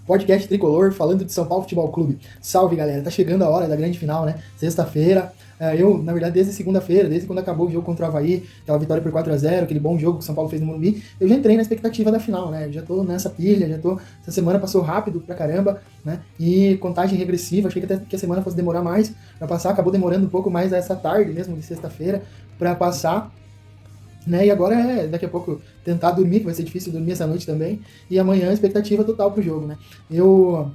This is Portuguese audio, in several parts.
Podcast Tricolor, falando de São Paulo Futebol Clube. Salve, galera. Tá chegando a hora da grande final, né? Sexta-feira. Eu, na verdade, desde segunda-feira, desde quando acabou o jogo contra o Avaí, aquela vitória por 4-0, aquele bom jogo que o São Paulo fez no Morumbi, eu já entrei na expectativa da final, né? Já tô nessa pilha, essa semana passou rápido pra caramba, né? E contagem regressiva, achei que até que a semana fosse demorar mais pra passar, acabou demorando um pouco mais essa tarde mesmo, de sexta-feira, pra passar. Né? E agora daqui a pouco, tentar dormir, que vai ser difícil dormir essa noite também. E amanhã, expectativa total pro jogo, né? Eu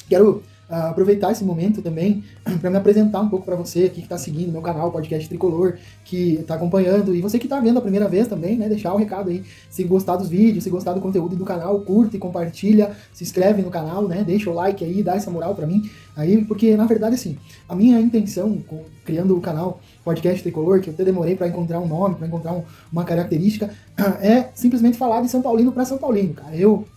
quero aproveitar esse momento também para me apresentar um pouco para você aqui que está seguindo meu canal, Podcast Tricolor, que está acompanhando, e você que está vendo a primeira vez também, né? Deixar o recado aí, se gostar dos vídeos, se gostar do conteúdo do canal, curte e compartilha, se inscreve no canal, né? Deixa o like aí, dá essa moral para mim, aí, porque na verdade, assim, a minha intenção criando o canal Podcast Tricolor, que eu até demorei para encontrar um nome, para encontrar uma característica, é simplesmente falar de São Paulino para São Paulino, cara. Eu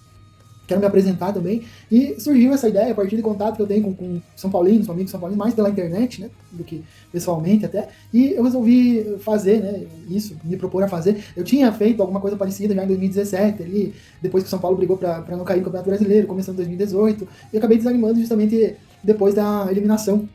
quero me apresentar também, e surgiu essa ideia a partir de contato que eu tenho com São Paulinos, com amigos São Paulinos, mais pela internet, né, do que pessoalmente até, e eu resolvi fazer, né, isso, me propor a fazer. Eu tinha feito alguma coisa parecida já em 2017, ali, depois que o São Paulo brigou para não cair no Campeonato Brasileiro, começando em 2018, e acabei desanimando justamente depois da eliminação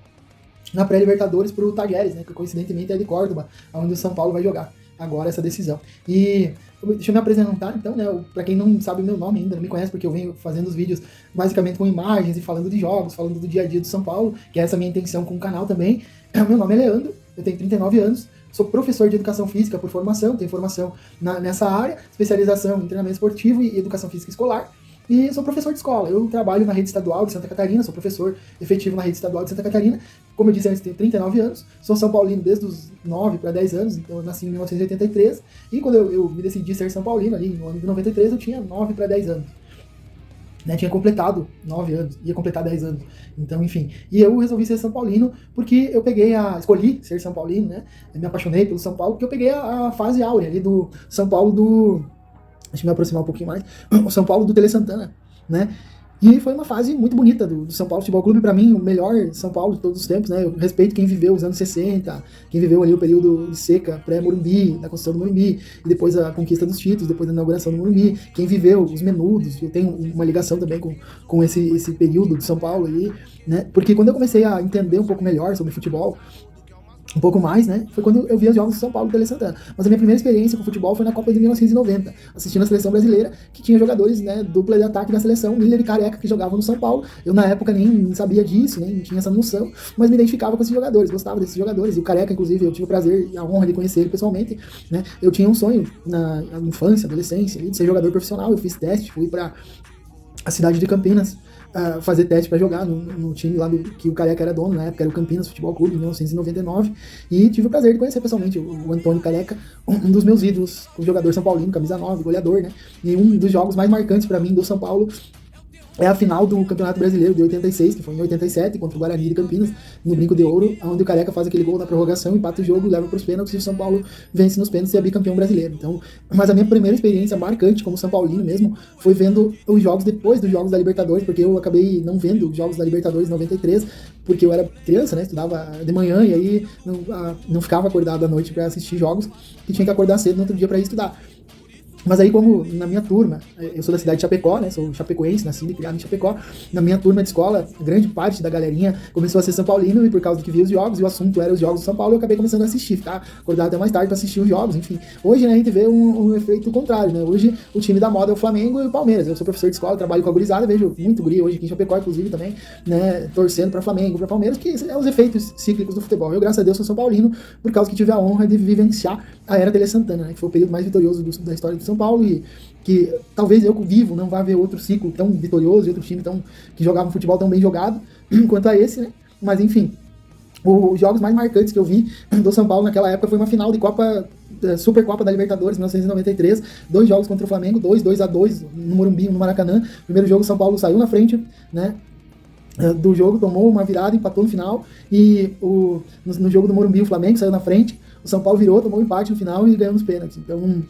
na pré-Libertadores pro Tajeres, né, que coincidentemente é de Córdoba, onde o São Paulo vai jogar agora essa decisão. E deixa eu me apresentar, então, né? Pra quem não sabe o meu nome ainda, não me conhece, porque eu venho fazendo os vídeos basicamente com imagens e falando de jogos, falando do dia a dia do São Paulo, que é essa a minha intenção com o canal também. Meu nome é Leandro, eu tenho 39 anos, sou professor de educação física por formação, tenho formação nessa área, especialização em treinamento esportivo e educação física escolar. E sou professor de escola. Eu trabalho na rede estadual de Santa Catarina, sou professor efetivo na rede estadual de Santa Catarina. Como eu disse antes, tenho 39 anos, sou São Paulino desde os 9 para 10 anos, então eu nasci em 1983. E quando eu me decidi ser São Paulino, ali no ano de 93, eu tinha 9 para 10 anos. Né, tinha completado 9 anos, ia completar 10 anos. Então, enfim. E eu resolvi ser São Paulino porque eu escolhi ser São Paulino, né? Eu me apaixonei pelo São Paulo porque eu peguei a fase áurea ali do São Paulo deixa eu me aproximar um pouquinho mais, o São Paulo do Tele Santana, né? E foi uma fase muito bonita do São Paulo Futebol Clube, para mim, o melhor São Paulo de todos os tempos, né? Eu respeito quem viveu os anos 60, quem viveu ali o período de seca, pré-Morumbi, da construção do Morumbi, e depois a conquista dos títulos, depois a inauguração do Morumbi, quem viveu os menudos, eu tenho uma ligação também com esse período de São Paulo ali, né? Porque quando eu comecei a entender um pouco melhor sobre futebol, um pouco mais, né? Foi quando eu vi os jogos do São Paulo do Tele Santana. Mas a minha primeira experiência com futebol foi na Copa de 1990, assistindo a seleção brasileira, que tinha jogadores, né, dupla de ataque da seleção, Miller e Careca, que jogavam no São Paulo. Eu, na época, nem sabia disso, nem tinha essa noção, mas me identificava com esses jogadores, gostava desses jogadores. E o Careca, inclusive, eu tive o prazer e a honra de conhecer ele pessoalmente, né? Eu tinha um sonho na infância, adolescência, de ser jogador profissional. Eu fiz teste, fui para a cidade de Campinas, fazer teste para jogar no time lá que o Careca era dono, na época era o Campinas Futebol Clube, em 1999, e tive o prazer de conhecer pessoalmente o Antônio Careca, um dos meus ídolos, o jogador São Paulino, camisa 9, goleador, né? E um dos jogos mais marcantes para mim do São Paulo é a final do Campeonato Brasileiro de 86, que foi em 87, contra o Guarani de Campinas, no Brinco de Ouro, onde o Careca faz aquele gol na prorrogação, empata o jogo, leva para os pênaltis e o São Paulo vence nos pênaltis e é bicampeão brasileiro. Então, mas a minha primeira experiência marcante como São Paulino mesmo foi vendo os jogos depois dos jogos da Libertadores, porque eu acabei não vendo os jogos da Libertadores 93, porque eu era criança, né, estudava de manhã e aí não ficava acordado à noite para assistir jogos, e tinha que acordar cedo no outro dia para ir estudar. Mas aí, como na minha turma, eu sou da cidade de Chapecó, né? Sou chapecoense, nasci e criado em Chapecó. Na minha turma de escola, grande parte da galerinha começou a ser São Paulino, e por causa do que via os jogos, e o assunto era os jogos do São Paulo, eu acabei começando a assistir, ficar acordado até mais tarde para assistir os jogos, enfim. Hoje, né, a gente vê um efeito contrário, né? Hoje, o time da moda é o Flamengo e o Palmeiras. Eu sou professor de escola, trabalho com a gurizada, vejo muito guri hoje aqui em Chapecó, inclusive, também, né? Torcendo para Flamengo, para Palmeiras, que é os efeitos cíclicos do futebol. Eu, graças a Deus, sou São Paulino, por causa que tive a honra de vivenciar a era Tele Santana, né? Que foi o período mais vitorioso da história do São Paulo, e que talvez eu vivo não vá ver outro ciclo tão vitorioso e outro time que jogava um futebol tão bem jogado quanto a esse, né? Mas enfim, os jogos mais marcantes que eu vi do São Paulo naquela época foi uma final de Supercopa da Libertadores, 1993, 2 jogos contra o Flamengo, 2-2 no Morumbi, no Maracanã. Primeiro jogo, o São Paulo saiu na frente, né, do jogo, tomou uma virada, empatou no final, e no jogo do Morumbi o Flamengo saiu na frente, o São Paulo virou, tomou um empate no final e ganhou nos pênaltis. Então,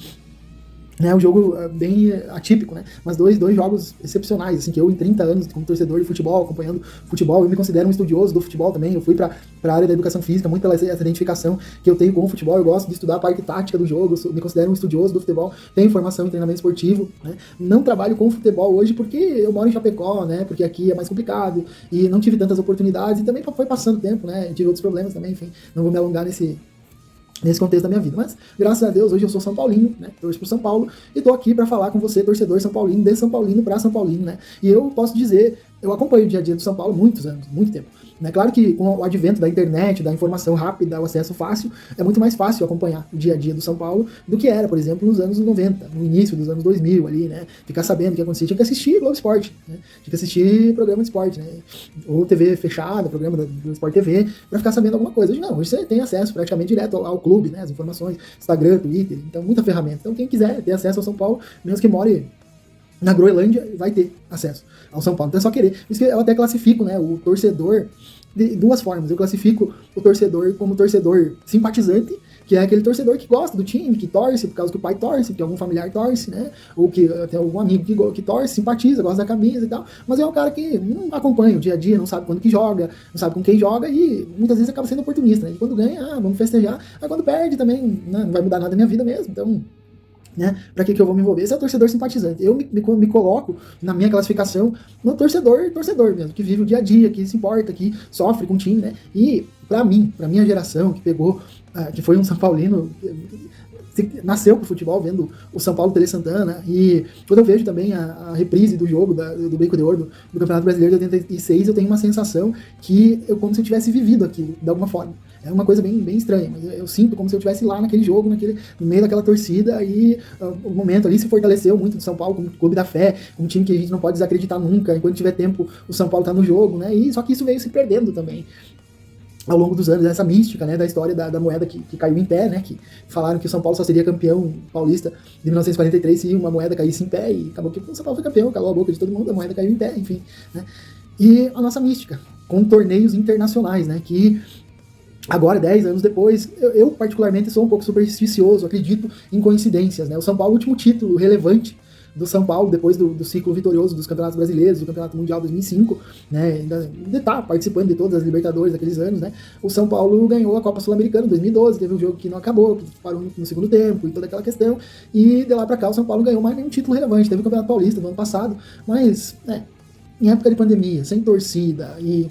né, um jogo bem atípico, né, mas dois jogos excepcionais, assim, que eu em 30 anos como torcedor de futebol, acompanhando futebol, eu me considero um estudioso do futebol também, eu fui para a área da educação física, muito pela essa identificação que eu tenho com o futebol, eu gosto de estudar a parte tática do jogo, eu me considero um estudioso do futebol, tenho formação em treinamento esportivo, né, não trabalho com futebol hoje porque eu moro em Chapecó, né, porque aqui é mais complicado, e não tive tantas oportunidades, e também foi passando o tempo, né, tive outros problemas também, enfim, não vou me alongar nesse contexto da minha vida. Mas, graças a Deus, hoje eu sou São Paulino, né? Torço pro São Paulo e tô aqui para falar com você, torcedor São Paulino, de São Paulino para São Paulino, né? E eu posso dizer, eu acompanho o dia a dia do São Paulo há muitos anos, muito tempo. É claro que com o advento da internet, da informação rápida, o acesso fácil, é muito mais fácil acompanhar o dia a dia do São Paulo do que era, por exemplo, nos anos 90, no início dos anos 2000 ali, né? Ficar sabendo o que acontecia, tinha que assistir Globo Esporte, né? Tinha que assistir programa de esporte, né? Ou TV fechada, programa do Sport TV, para ficar sabendo alguma coisa. Hoje não, hoje você tem acesso praticamente direto ao clube, né? As informações, Instagram, Twitter, então muita ferramenta. Então quem quiser ter acesso ao São Paulo, mesmo que more na Groenlândia, vai ter acesso ao São Paulo. Então é só querer. Por isso que eu até classifico, né, o torcedor de duas formas. Eu classifico o torcedor como torcedor simpatizante, que é aquele torcedor que gosta do time, que torce por causa que o pai torce, que algum familiar torce, né? Ou que tem algum amigo que torce, simpatiza, gosta da camisa e tal. Mas é um cara que não acompanha o dia a dia, não sabe quando que joga, não sabe com quem joga e muitas vezes acaba sendo oportunista, né? E quando ganha, vamos festejar. Aí quando perde também, né, não vai mudar nada na minha vida mesmo. Então, né? Para que eu vou me envolver? Esse é o torcedor simpatizante. Eu me coloco na minha classificação no torcedor mesmo, que vive o dia a dia, que se importa, que sofre com o time, né? E para mim, para minha geração, que pegou, que foi um São Paulino, nasceu pro futebol vendo o São Paulo Tele Santana, e quando eu vejo também a reprise do jogo do Beco de Ouro do Campeonato Brasileiro de 86, eu tenho uma sensação que como se eu tivesse vivido aquilo, de alguma forma. É uma coisa bem estranha, mas eu sinto como se eu estivesse lá naquele jogo, no meio daquela torcida, e o momento ali se fortaleceu muito do São Paulo como clube da fé, como um time que a gente não pode desacreditar nunca, enquanto tiver tempo o São Paulo tá no jogo, né? E só que isso veio se perdendo também ao longo dos anos, essa mística, né, da história da moeda que caiu em pé, né, que falaram que o São Paulo só seria campeão paulista de 1943 se uma moeda caísse em pé, e acabou que o São Paulo foi campeão, calou a boca de todo mundo, a moeda caiu em pé, enfim, né. E a nossa mística, com torneios internacionais, né, que agora, 10 anos depois, eu particularmente sou um pouco supersticioso, acredito em coincidências, né, o São Paulo, o último título relevante do São Paulo, depois do ciclo vitorioso dos campeonatos brasileiros, do Campeonato Mundial 2005, né, ainda tá participando de todas as Libertadores daqueles anos, né, o São Paulo ganhou a Copa Sul-Americana em 2012, teve um jogo que não acabou, que parou no segundo tempo e toda aquela questão, e de lá pra cá o São Paulo ganhou mais nenhum título relevante, teve o Campeonato Paulista no ano passado, mas, em época de pandemia, sem torcida, e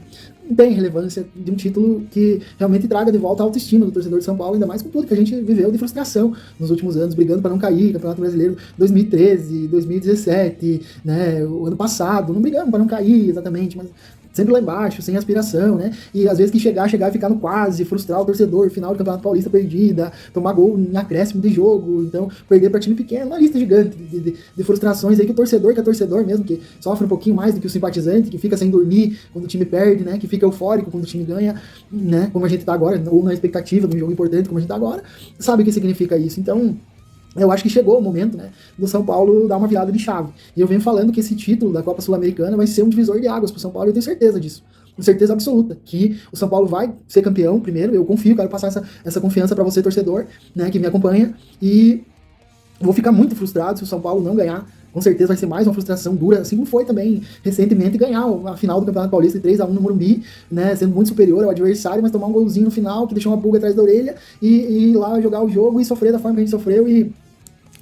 não tem relevância de um título que realmente traga de volta a autoestima do torcedor de São Paulo, ainda mais com tudo que a gente viveu de frustração nos últimos anos, brigando para não cair, Campeonato Brasileiro 2013, 2017, né, o ano passado, não brigamos para não cair exatamente, mas sempre lá embaixo, sem aspiração, né? E às vezes que chegar e ficar no quase, frustrar o torcedor, final do Campeonato Paulista perdida, tomar gol em acréscimo de jogo, então perder para time pequeno, uma lista gigante de frustrações aí que é torcedor mesmo, que sofre um pouquinho mais do que o simpatizante, que fica sem dormir quando o time perde, né? Que fica eufórico quando o time ganha, né? Como a gente tá agora, ou na expectativa de um jogo importante como a gente tá agora, sabe o que significa isso. Então, eu acho que chegou o momento, né, do São Paulo dar uma virada de chave. E eu venho falando que esse título da Copa Sul-Americana vai ser um divisor de águas pro São Paulo, e eu tenho certeza disso. Com certeza absoluta, que o São Paulo vai ser campeão primeiro, eu confio, quero passar essa confiança para você, torcedor, né, que me acompanha, e vou ficar muito frustrado se o São Paulo não ganhar. Com certeza vai ser mais uma frustração dura, assim como foi também recentemente ganhar a final do Campeonato Paulista de 3-1 no Morumbi, né, sendo muito superior ao adversário, mas tomar um golzinho no final que deixou uma pulga atrás da orelha e ir lá jogar o jogo e sofrer da forma que a gente sofreu e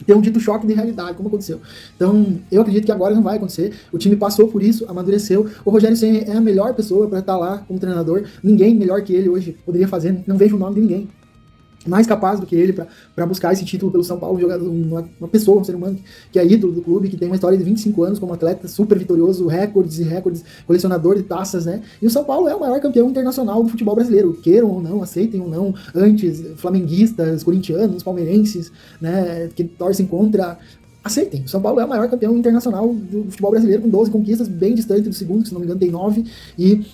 ter um dito choque de realidade, como aconteceu. Então, eu acredito que agora não vai acontecer. O time passou por isso, amadureceu. O Rogério Ceni é a melhor pessoa para estar lá como treinador. Ninguém melhor que ele hoje poderia fazer. Não vejo o nome de ninguém mais capaz do que ele para buscar esse título pelo São Paulo, uma pessoa, um ser humano que é ídolo do clube, que tem uma história de 25 anos como atleta, super vitorioso, recordes, colecionador de taças, né? E o São Paulo é o maior campeão internacional do futebol brasileiro, queiram ou não, aceitem ou não, antes, flamenguistas, corintianos, palmeirenses, né, que torcem contra... Aceitem, o São Paulo é o maior campeão internacional do futebol brasileiro, com 12 conquistas, bem distante do segundo, que se não me engano tem 9, e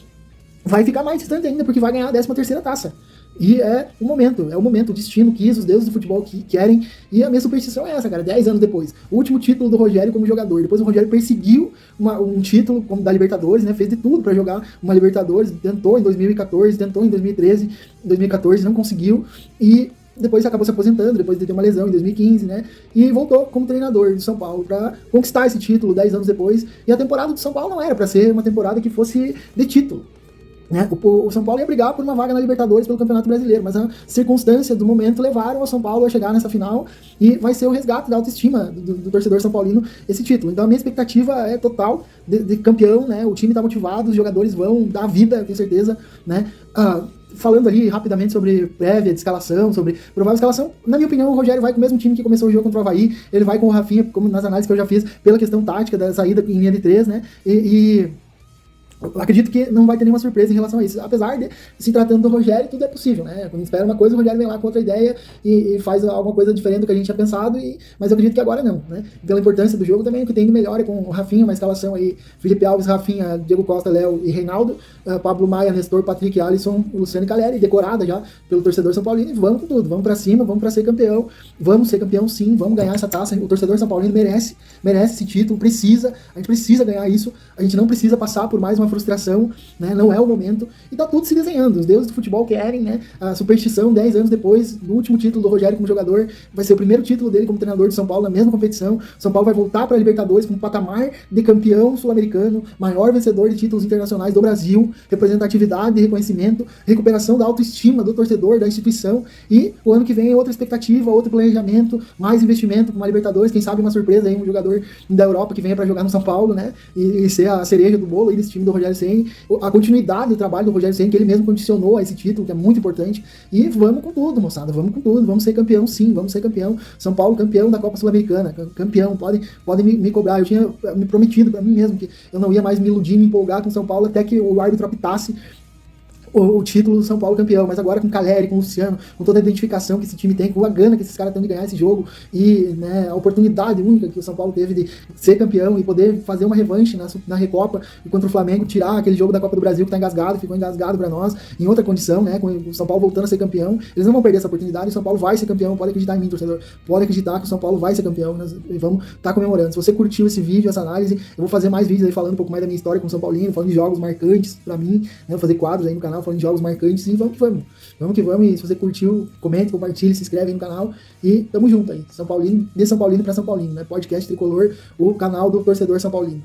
vai ficar mais distante ainda, porque vai ganhar a 13ª taça. E é o momento, o destino quis, os deuses do futebol querem, e a minha superstição é essa, cara, 10 anos depois, o último título do Rogério como jogador, depois o Rogério perseguiu um título como da Libertadores, né, fez de tudo para jogar uma Libertadores, tentou em 2014, tentou em 2013, em 2014, não conseguiu, e depois acabou se aposentando, depois de ter uma lesão em 2015, né? E voltou como treinador do São Paulo para conquistar esse título 10 anos depois. E a temporada do São Paulo não era para ser uma temporada que fosse de título. Né? O São Paulo ia brigar por uma vaga na Libertadores pelo Campeonato Brasileiro, mas as circunstâncias do momento levaram o São Paulo a chegar nessa final e vai ser o resgate da autoestima do torcedor são paulino esse título. Então a minha expectativa é total de campeão, né? O time está motivado, os jogadores vão dar vida, tenho certeza, né? Falando ali rapidamente sobre prévia de escalação, sobre provável escalação, na minha opinião o Rogério vai com o mesmo time que começou o jogo contra o Avaí, ele vai com o Rafinha, como nas análises que eu já fiz, pela questão tática da saída em linha de 3, né? Eu acredito que não vai ter nenhuma surpresa em relação a isso. Apesar de, se tratando do Rogério, tudo é possível, né? Quando espera uma coisa, o Rogério vem lá com outra ideia e faz alguma coisa diferente do que a gente tinha pensado, mas eu acredito que agora não, né? Pela importância do jogo também, o que tem de melhor é com o Rafinha, uma escalação aí, Felipe Alves, Rafinha, Diego Costa, Léo e Reinaldo, Pablo Maia, Nestor, Patrick, Alisson, Luciano e Caleri, decorada já pelo torcedor São Paulino, e vamos com tudo, vamos pra cima, vamos pra ser campeão, vamos ser campeão sim, vamos ganhar essa taça, o torcedor São Paulino merece esse título, a gente precisa ganhar isso, a gente não precisa passar por mais uma frustração, né? Não é o momento, e tá tudo se desenhando, os deuses do futebol querem, né? A superstição, 10 anos depois do último título do Rogério como jogador, vai ser o primeiro título dele como treinador de São Paulo na mesma competição. São Paulo vai voltar para a Libertadores com um patamar de campeão sul-americano, maior vencedor de títulos internacionais do Brasil, representatividade, reconhecimento, recuperação da autoestima do torcedor, da instituição, e o ano que vem é outra expectativa, outro planejamento, mais investimento com uma Libertadores, quem sabe uma surpresa aí, um jogador da Europa que venha para jogar no São Paulo, né? E ser a cereja do bolo aí desse time do Rogério Ceni, a continuidade do trabalho do Rogério Ceni, que ele mesmo condicionou a esse título, que é muito importante, e vamos com tudo, moçada, vamos com tudo, vamos ser campeão sim, vamos ser campeão, São Paulo campeão da Copa Sul-Americana, campeão, podem me cobrar, eu tinha me prometido para mim mesmo que eu não ia mais me iludir, me empolgar com São Paulo até que o árbitro apitasse o título do São Paulo campeão, mas agora com o Caleri, com o Luciano, com toda a identificação que esse time tem, com a gana que esses caras têm de ganhar esse jogo e, né, a oportunidade única que o São Paulo teve de ser campeão e poder fazer uma revanche na Recopa e contra o Flamengo, tirar aquele jogo da Copa do Brasil que tá engasgado, ficou engasgado para nós, em outra condição, né, com o São Paulo voltando a ser campeão, eles não vão perder essa oportunidade, o São Paulo vai ser campeão, pode acreditar em mim, torcedor, pode acreditar que o São Paulo vai ser campeão, nós vamos estar comemorando. Se você curtiu esse vídeo, essa análise, eu vou fazer mais vídeos aí falando um pouco mais da minha história com o São Paulino, falando de jogos marcantes para mim, né, vou fazer quadros aí no canal falando de jogos marcantes. E vamos que vamos. Vamos que vamos. E se você curtiu, comente, compartilhe, se inscreve aí no canal. E tamo junto aí. São Paulino, de São Paulino para São Paulino, né? Podcast Tricolor, o canal do torcedor São Paulino.